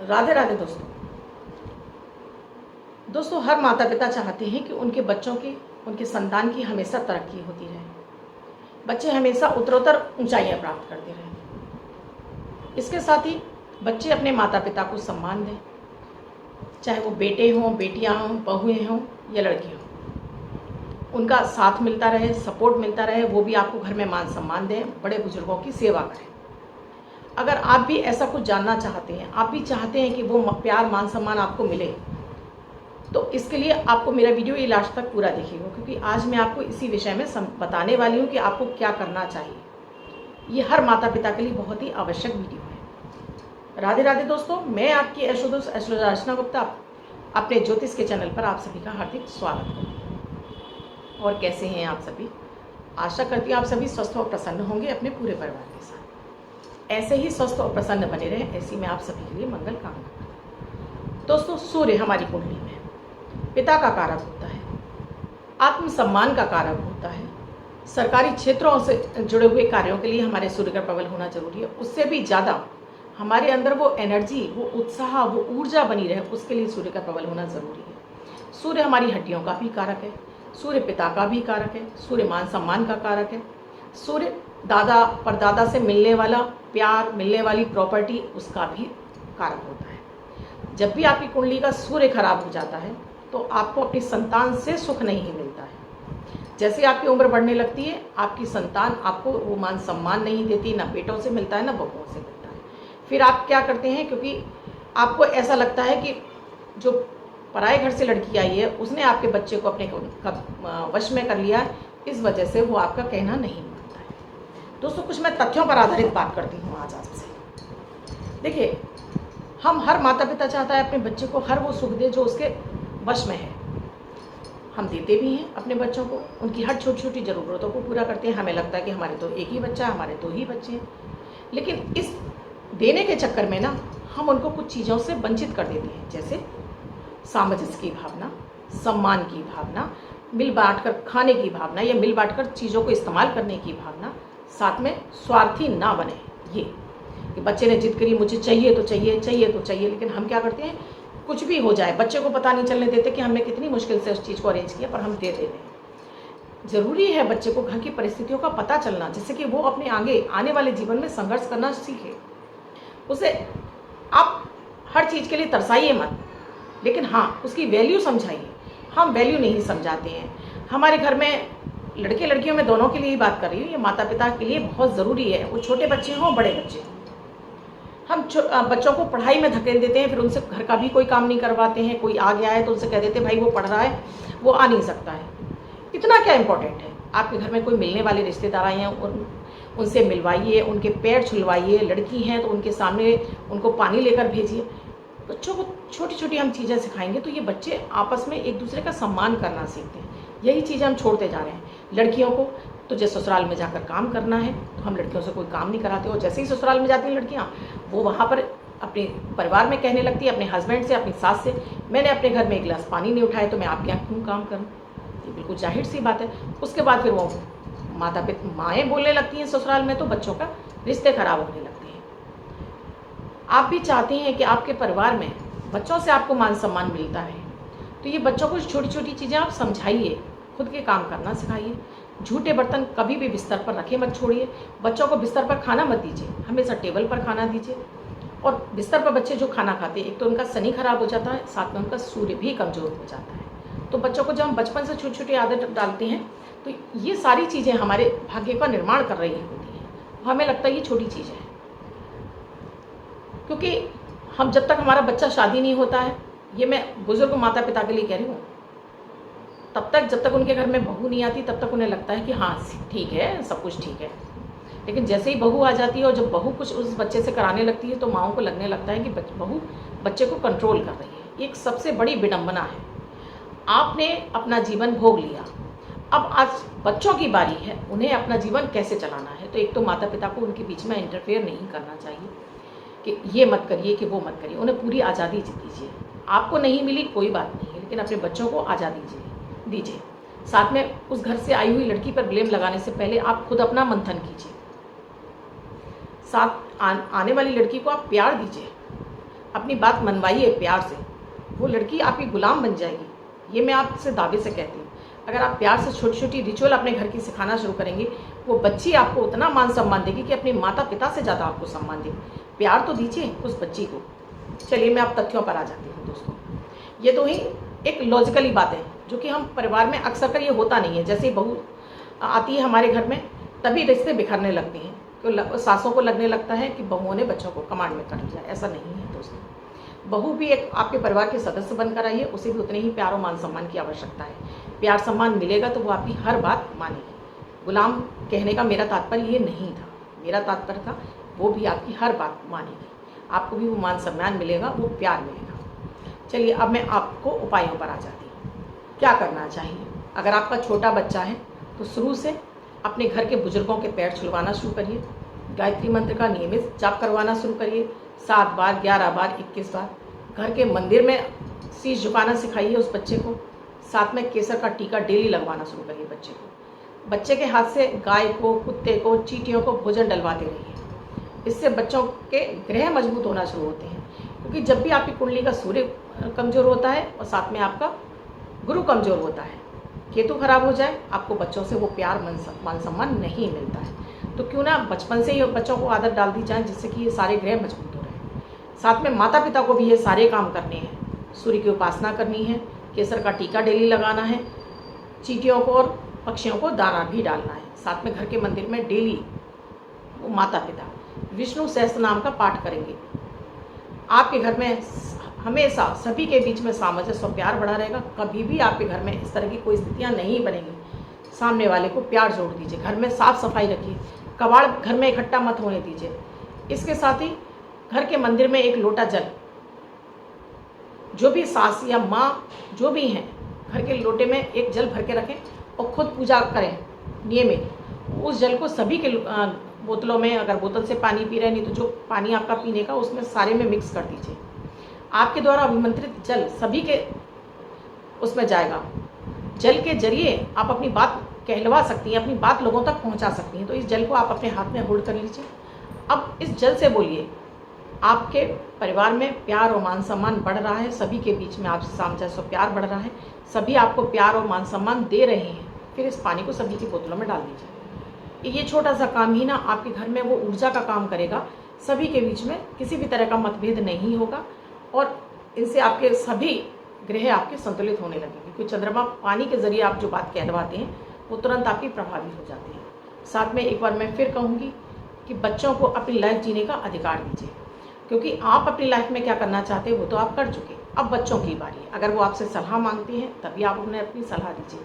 राधे राधे दोस्तों। दोस्तों, हर माता पिता चाहते हैं कि उनके बच्चों की, उनके संतान की हमेशा तरक्की होती रहे, बच्चे हमेशा उत्तरोत्तर ऊंचाइयां प्राप्त करते रहें। इसके साथ ही बच्चे अपने माता पिता को सम्मान दें, चाहे वो बेटे हों, बेटियां हों, बहुएं हों या लड़कियां हों। उनका साथ मिलता रहे, सपोर्ट मिलता रहे, वो भी आपको घर में मान सम्मान दें, बड़े बुजुर्गों की सेवा करें। अगर आप भी ऐसा कुछ जानना चाहते हैं, आप भी चाहते हैं कि वो प्यार मान सम्मान आपको मिले, तो इसके लिए आपको मेरा वीडियो ये लास्ट तक पूरा देखिएगा, क्योंकि आज मैं आपको इसी विषय में बताने वाली हूँ कि आपको क्या करना चाहिए। ये हर माता पिता के लिए बहुत ही आवश्यक वीडियो है। राधे राधे दोस्तों, मैं आपकी एस्ट्रोलॉजर अर्चना गुप्ता अपने ज्योतिष के चैनल पर आप सभी का हार्दिक स्वागत करती हूँ। और कैसे हैं आप सभी? आशा करती हूँ आप सभी स्वस्थ और प्रसन्न होंगे अपने पूरे परिवार के साथ। ऐसे ही स्वस्थ और प्रसन्न बने रहें, ऐसी मैं आप सभी के लिए मंगल कामना करती हूँ। दोस्तों, सूर्य हमारी कुंडली में पिता का कारक होता है, आत्मसम्मान का कारक होता है। सरकारी क्षेत्रों से जुड़े हुए कार्यों के लिए हमारे सूर्य का प्रबल होना जरूरी है। उससे भी ज़्यादा हमारे अंदर वो एनर्जी, वो उत्साह, वो ऊर्जा बनी रहे, उसके लिए सूर्य का प्रबल होना जरूरी है। सूर्य हमारी हड्डियों का भी कारक है, सूर्य पिता का भी कारक है, सूर्य मान सम्मान का कारक है। सूर्य दादा परदादा से मिलने वाला प्यार, मिलने वाली प्रॉपर्टी, उसका भी कारक होता है। जब भी आपकी कुंडली का सूर्य खराब हो जाता है तो आपको अपनी संतान से सुख नहीं मिलता है। जैसे आपकी उम्र बढ़ने लगती है, आपकी संतान आपको वो मान सम्मान नहीं देती, ना बेटों से मिलता है ना बहुओं से मिलता है। फिर आप क्या करते हैं, क्योंकि आपको ऐसा लगता है कि जो पराए घर से लड़की आई है उसने आपके बच्चे को अपने वश में कर लिया, इस वजह से वो आपका कहना नहीं मानता है। दोस्तों, कुछ मैं तथ्यों पर आधारित बात करती हूँ आज आपसे। देखिए, हम हर माता पिता चाहता है अपने बच्चे को हर वो सुख दे जो उसके वश में है। हम देते भी हैं अपने बच्चों को, उनकी हर छोटी छोटी ज़रूरतों को पूरा करते हैं। हमें लगता है कि हमारे तो एक ही बच्चा है, हमारे दो ही बच्चे हैं, लेकिन इस देने के चक्कर में ना हम उनको कुछ चीज़ों से वंचित कर देते हैं, जैसे सामंजस्य की भावना, सम्मान की भावना, मिल बांट कर खाने की भावना या मिल बांट कर चीज़ों को इस्तेमाल करने की भावना, साथ में स्वार्थी ना बने। ये कि बच्चे ने जिद करी, मुझे चाहिए तो चाहिए, चाहिए तो चाहिए, लेकिन हम क्या करते हैं, कुछ भी हो जाए बच्चे को पता नहीं चलने देते कि हमने कितनी मुश्किल से उस चीज़ को अरेंज किया, पर हम दे देते हैं। ज़रूरी है बच्चे को घर की परिस्थितियों का पता चलना, जिससे कि वो अपने आगे आने वाले जीवन में संघर्ष करना सीखे। उसे आप हर चीज़ के लिए तरसाइए मत, लेकिन हाँ, उसकी वैल्यू समझाइए। हम वैल्यू नहीं समझाते हैं। हमारे घर में लड़के लड़कियों में दोनों के लिए ही बात कर रही हूँ, ये माता पिता के लिए बहुत ज़रूरी है, वो छोटे बच्चे हों बड़े बच्चे हों। हम बच्चों को पढ़ाई में धकेल देते हैं, फिर उनसे घर का भी कोई काम नहीं करवाते हैं। कोई आ गया है तो उनसे कह देते हैं भाई वो पढ़ रहा है, वो आ नहीं सकता है। इतना क्या इम्पोर्टेंट है? आपके घर में कोई मिलने वाले रिश्तेदार आए हैं, उनसे मिलवाइए, उनके पैर छुलवाइए। लड़की हैं तो उनके सामने उनको पानी लेकर भेजिए। बच्चों को छोटी छोटी हम चीज़ें सिखाएंगे तो ये बच्चे आपस में एक दूसरे का सम्मान करना सीखते हैं। यही चीज़ें हम छोड़ते जा रहे हैं। लड़कियों को तो जैसे ससुराल में जाकर काम करना है तो हम लड़कियों से कोई काम नहीं कराते, और जैसे ही ससुराल में जाती हैं लड़कियां, वो वहाँ पर अपने परिवार में कहने लगती है, अपने हस्बैंड से, अपनी सास से, मैंने अपने घर में एक गिलास पानी नहीं उठाया तो मैं आपके यहाँ क्यों काम करूँ? ये बिल्कुल जाहिर सी बात है। उसके बाद फिर वो माएँ बोलने लगती हैं ससुराल में, तो बच्चों का रिश्ते खराब होने लगते हैं। आप भी चाहते हैं कि आपके परिवार में बच्चों से आपको मान सम्मान मिलता है, तो ये बच्चों को छोटी छोटी चीज़ें आप समझाइए, खुद के काम करना सिखाइए। झूठे बर्तन कभी भी बिस्तर पर रखे मत छोड़िए। बच्चों को बिस्तर पर खाना मत दीजिए, हमेशा टेबल पर खाना दीजिए। और बिस्तर पर बच्चे जो खाना खाते हैं, एक तो उनका शनि खराब हो जाता है, साथ में उनका सूर्य भी कमज़ोर हो जाता है। तो बच्चों को जब हम बचपन से छोटी छोटी आदत डालते हैं तो ये सारी चीज़ें हमारे भाग्य का निर्माण कर रही होती हैं। हमें लगता है ये छोटी चीज़ है, क्योंकि हम जब तक हमारा बच्चा शादी नहीं होता है, ये मैं बुजुर्ग माता पिता के लिए कह रही हूँ, तब तक जब तक उनके घर में बहू नहीं आती तब तक उन्हें लगता है कि हाँ ठीक है, सब कुछ ठीक है। लेकिन जैसे ही बहू आ जाती है और जब बहू कुछ उस बच्चे से कराने लगती है तो माँओं को लगने लगता है कि बहू बच्चे को कंट्रोल कर रही है। एक सबसे बड़ी विडंबना है। आपने अपना जीवन भोग लिया, अब आज बच्चों की बारी है, उन्हें अपना जीवन कैसे चलाना है। तो एक तो माता पिता को उनके बीच में इंटरफेयर नहीं करना चाहिए कि ये मत करिए कि वो मत करिए। उन्हें पूरी आज़ादी दीजिए। आपको नहीं मिली कोई बात नहीं है, लेकिन अपने बच्चों को आज़ादी दीजिए। साथ में उस घर से आई हुई लड़की पर ब्लेम लगाने से पहले आप खुद अपना मंथन कीजिए। साथ आने वाली लड़की को आप प्यार दीजिए। अपनी बात मनवाइए प्यार से, वो लड़की आपकी गुलाम बन जाएगी। ये मैं आपसे दावे से कहती हूँ। अगर आप प्यार से छोटी छोटी रिचुअल अपने घर की सिखाना शुरू करेंगे, वो बच्ची आपको उतना मान सम्मान देगी कि अपने माता पिता से ज़्यादा आपको सम्मान देगी। प्यार तो दीजिए उस बच्ची को। चलिए मैं आप तथ्यों पर आ जाती हूँ दोस्तों। ये तो ही एक लॉजिकली बात है जो कि हम परिवार में अक्सर कर ये होता नहीं है। जैसे बहू आती है हमारे घर में तभी रिश्ते बिखरने लगते हैं, तो सासों को लगने लगता है कि बहुओं ने बच्चों को कमांड में कर लिया। ऐसा नहीं है दोस्तों। बहू भी एक आपके परिवार के सदस्य बनकर आई है, उसे भी उतने ही प्यार और मान सम्मान की आवश्यकता है। प्यार सम्मान मिलेगा तो वो आपकी हर बात मानेगी। गुलाम कहने का मेरा तात्पर्य ये नहीं था। मेरा तात्पर्य था वो भी आपकी हर बात मानेगी, आपको भी वो मान सम्मान मिलेगा, वो प्यार मिलेगा। चलिए अब मैं आपको उपायों पर आ जाती हूँ। क्या करना चाहिए? अगर आपका छोटा बच्चा है तो शुरू से अपने घर के बुजुर्गों के पैर छुलवाना शुरू करिए। गायत्री मंत्र का नियमित जाप करवाना शुरू करिए। 7 बार, 11 बार, 21 बार। घर के मंदिर में शीश झुकाना सिखाइए उस बच्चे को। साथ में केसर का टीका डेली लगवाना शुरू करिए बच्चे को। बच्चे के हाथ से गाय को, कुत्ते को, चींटियों को भोजन डलवाते रहिए। इससे बच्चों के ग्रह मजबूत होना शुरू होते हैं, क्योंकि जब भी आपकी कुंडली का सूर्य कमज़ोर होता है और साथ में आपका गुरु कमज़ोर होता है, केतु खराब हो जाए, आपको बच्चों से वो प्यार मान सम्मान नहीं मिलता है। तो क्यों ना बचपन से ही बच्चों को आदत डाल दी जाए, जिससे कि ये सारे ग्रह मजबूत हो रहे हैं। साथ में माता पिता को भी ये सारे काम करने हैं। सूर्य की उपासना करनी है, केसर का टीका डेली लगाना है, चींटियों को और पक्षियों को दाना भी डालना है। साथ में घर के मंदिर में डेली वो माता पिता विष्णु सहस्त्र नाम का पाठ करेंगे। आपके घर में हमेशा सभी के बीच में सामंजस्य और प्यार बढ़ा रहेगा। कभी भी आपके घर में इस तरह की कोई स्थितियां नहीं बनेंगी। सामने वाले को प्यार जोड़ दीजिए। घर में साफ सफाई रखिए। कबाड़ घर में इकट्ठा मत होने दीजिए। इसके साथ ही घर के मंदिर में एक लोटा जल, जो भी सास या माँ जो भी हैं, घर के लोटे में एक जल भर के रखें और खुद पूजा करें नियमित। उस जल को सभी के बोतलों में, अगर बोतल से पानी पी रहे हैं, नहीं तो जो पानी आपका पीने का उसमें सारे में मिक्स कर दीजिए। आपके द्वारा अभिमंत्रित जल सभी के उसमें जाएगा। जल के जरिए आप अपनी बात कहलवा सकती हैं, अपनी बात लोगों तक पहुंचा सकती हैं। तो इस जल को आप अपने हाथ में होल्ड कर लीजिए। अब इस जल से बोलिए, आपके परिवार में प्यार और मान सम्मान बढ़ रहा है, सभी के बीच में आपसे सामंजस्य और प्यार बढ़ रहा है, सभी आपको प्यार और मान सम्मान दे रहे हैं। फिर इस पानी को सभी की बोतलों में डाल दीजिए। ये छोटा सा काम ही ना आपके घर में वो ऊर्जा का काम करेगा। सभी के बीच में किसी भी तरह का मतभेद नहीं होगा और इनसे आपके सभी ग्रह आपके संतुलित होने लगेंगे, क्योंकि चंद्रमा पानी के जरिए आप जो बात कहलवाते हैं वो तुरंत आपकी प्रभावी हो जाती है। साथ में एक बार मैं फिर कहूँगी कि बच्चों को अपनी लाइफ जीने का अधिकार दीजिए, क्योंकि आप अपनी लाइफ में क्या करना चाहते हैं वो तो आप कर चुके। अब बच्चों की बारी है। अगर वो आपसे सलाह मांगते हैं तभी आप उन्हें अपनी सलाह दीजिए।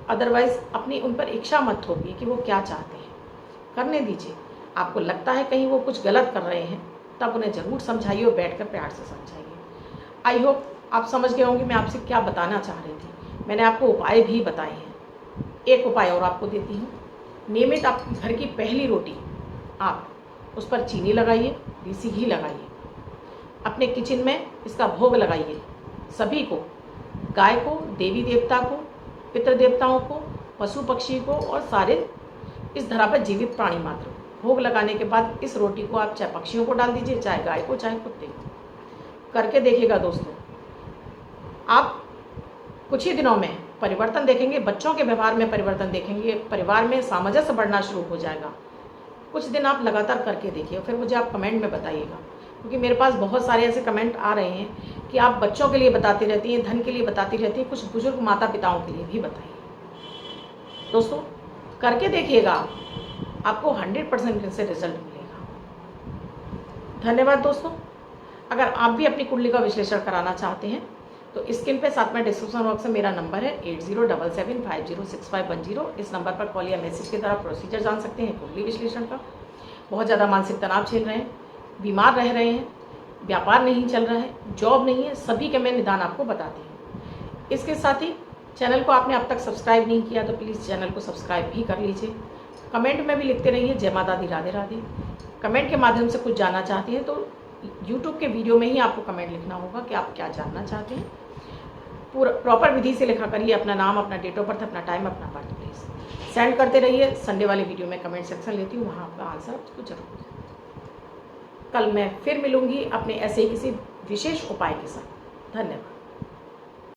अदरवाइज़ अपनी उन पर इच्छा मत थोपिए कि वो क्या चाहते हैं, करने दीजिए। आपको लगता है कहीं वो कुछ गलत कर रहे हैं, तब उन्हें ज़रूर समझाइए और बैठकर प्यार से समझाइए। आई होप आप समझ गए होंगे मैं आपसे क्या बताना चाह रही थी। मैंने आपको उपाय भी बताए हैं। एक उपाय और आपको देती हूँ। नियमित आप घर की पहली रोटी आप उस पर चीनी लगाइए, देसी घी लगाइए, अपने किचन में इसका भोग लगाइए। सभी को, गाय को, देवी देवता को, पितृ देवताओं को, पशु पक्षी को और सारे इस धरा पर जीवित प्राणी मात्र को भोग लगाने के बाद इस रोटी को आप चाहे पक्षियों को डाल दीजिए, चाहे गाय को, चाहे कुत्ते को। करके देखिएगा दोस्तों, आप कुछ ही दिनों में परिवर्तन देखेंगे। बच्चों के व्यवहार में परिवर्तन देखेंगे, परिवार में सामंजस्य बढ़ना शुरू हो जाएगा। कुछ दिन आप लगातार करके देखिए, फिर मुझे आप कमेंट में बताइएगा, क्योंकि मेरे पास बहुत सारे ऐसे कमेंट आ रहे हैं कि आप बच्चों के लिए बताती रहती हैं, धन के लिए बताती रहती हैं, कुछ बुजुर्ग माता पिताओं के लिए भी बताइए। दोस्तों करके देखिएगा, आपको 100% से रिजल्ट मिलेगा। धन्यवाद दोस्तों। अगर आप भी अपनी कुंडली का विश्लेषण कराना चाहते हैं तो स्क्रीन पे साथ में डिस्क्रिप्शन बॉक्स में मेरा नंबर है 8077506510। इस नंबर पर कॉल या मैसेज के द्वारा प्रोसीजर जान सकते हैं कुंडली विश्लेषण का। बहुत ज़्यादा मानसिक तनाव झेल रहे हैं, बीमार रह रहे हैं, व्यापार नहीं चल रहा है, जॉब नहीं है, सभी के मैं निदान आपको बताती हूँ। इसके साथ ही चैनल को आपने अब तक सब्सक्राइब नहीं किया तो प्लीज़ चैनल को सब्सक्राइब भी कर लीजिए। कमेंट में भी लिखते रहिए जय माता दी, राधे राधे। कमेंट के माध्यम से कुछ जानना चाहते हैं तो यूट्यूब के वीडियो में ही आपको कमेंट लिखना होगा कि आप क्या जानना चाहते हैं। पूरा प्रॉपर विधि से लिखा करिए, अपना नाम, अपना डेट ऑफ बर्थ, अपना टाइम, अपना बर्थ प्लेस सेंड करते रहिए। संडे वाले वीडियो में कमेंट सेक्शन लेती हूँ, वहाँ आपका आंसर आपको जरूर कल मैं फिर मिलूंगी अपने ऐसे ही किसी विशेष उपाय के साथ। धन्यवाद।